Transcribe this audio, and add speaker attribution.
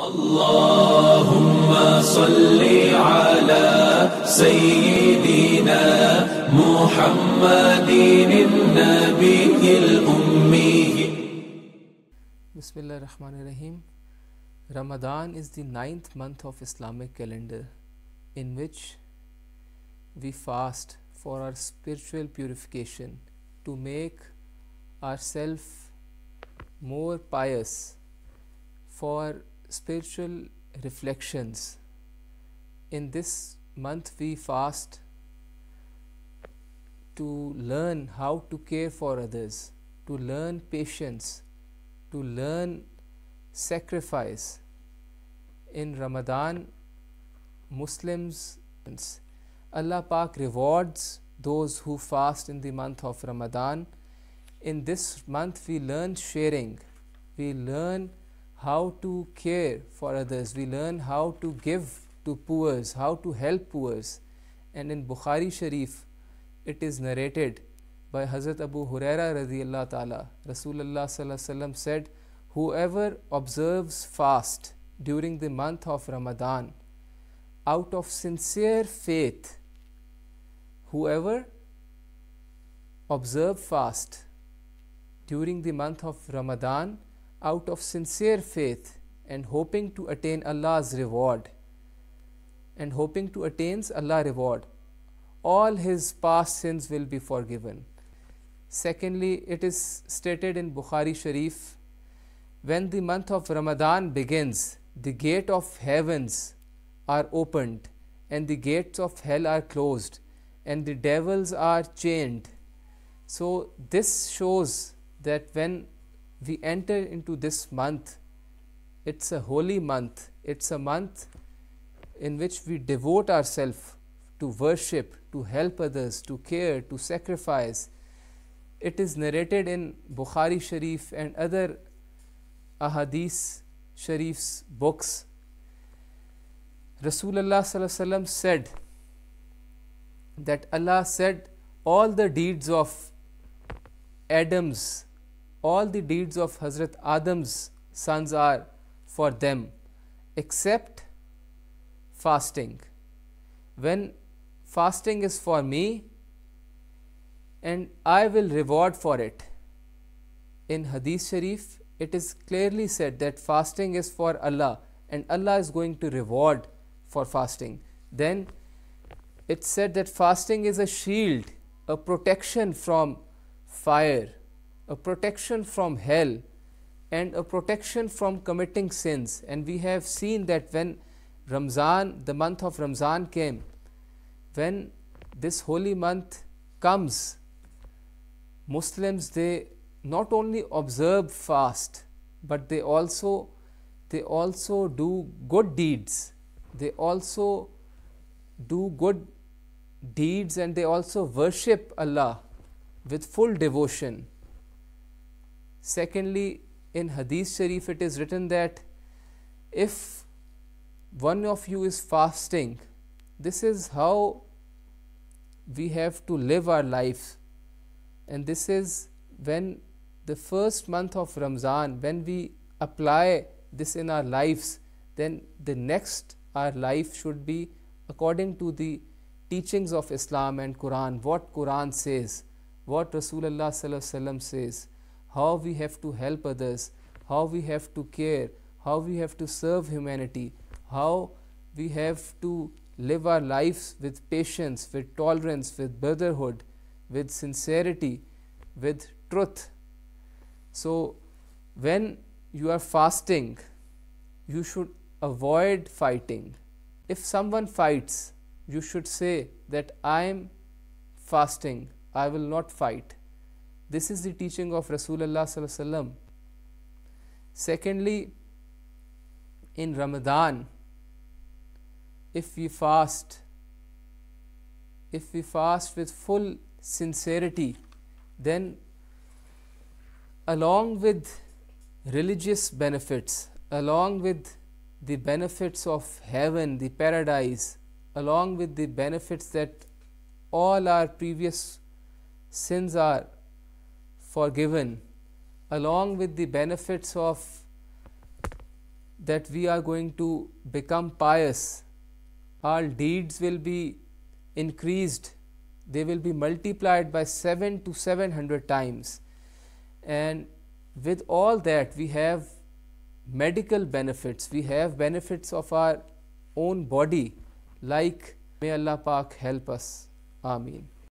Speaker 1: اللهم صل على سيدنا محمد النبي الأمي.
Speaker 2: Bismillah ar-Rahman ar-Rahim. Ramadan is the 9th month of Islamic calendar, in which we fast for our spiritual purification, to make ourselves more pious, for spiritual reflections. In this month we fast to learn how to care for others, to learn patience, to learn sacrifice. In Ramadan, Muslims, Allah Pak rewards those who fast in the month of Ramadan. In this month we learn sharing, we learn how to care for others, we learn how to give to poor, how to help poor. And in Bukhari Sharif it is narrated by Hazrat Abu Huraira radiyallahu ta'ala, Rasulullah sallallahu alaihi wasallam said, whoever observes fast during the month of Ramadan out of sincere faith, whoever observe fast during the month of Ramadan out of sincere faith and hoping to attain Allah's reward, and hoping to attain Allah's reward, all his past sins will be forgiven. Secondly, it is stated in Bukhari Sharif, when the month of Ramadan begins, the gate of heavens are opened and the gates of hell are closed and the devils are chained. So this shows that when we enter into this month, it's a holy month, it's a month in which we devote ourselves to worship, to help others, to care, to sacrifice. It is narrated in Bukhari Sharif and other Ahadith Sharif's books. Rasulullah sallallahu alaihi wasallam said that Allah said, all the deeds of Adam's, all the deeds of Hazrat Adam's sons are for them except fasting. When fasting is for me, and I will reward for it. In Hadith Sharif it is clearly said that fasting is for Allah and Allah is going to reward for fasting. Then it's said that fasting is a shield, a protection from fire, a protection from hell, and a protection from committing sins. And we have seen that when Ramzan, the month of Ramzan came, when this holy month comes, Muslims, they not only observe fast, but they also do good deeds. They also do good deeds and they also worship Allah with full devotion. Secondly, in Hadith Sharif it is written that if one of you is fasting, this is how we have to live our life. And this is when the first month of Ramzan, when we apply this in our lives, then the next our life should be according to the teachings of Islam and Quran, what Quran says, what Rasulullah sallallahu alaihi wasallam says, how we have to help others, how we have to care, how we have to serve humanity, how we have to live our lives with patience, with tolerance, with brotherhood, with sincerity, with truth. So when you are fasting, you should avoid fighting. If someone fights, you should say that I am fasting, I will not fight. This is the teaching of Rasulullah sallallahu alaihi wasallam. Secondly, in Ramadan, if we fast with full sincerity, then along with religious benefits, along with the benefits of heaven, the paradise, along with the benefits that all our previous sins are forgiven, along with the benefits of that we are going to become pious, our deeds will be increased, they will be multiplied by 7 to 700 times. And with all that, we have medical benefits, we have benefits of our own body, like may Allah Pak help us. Ameen.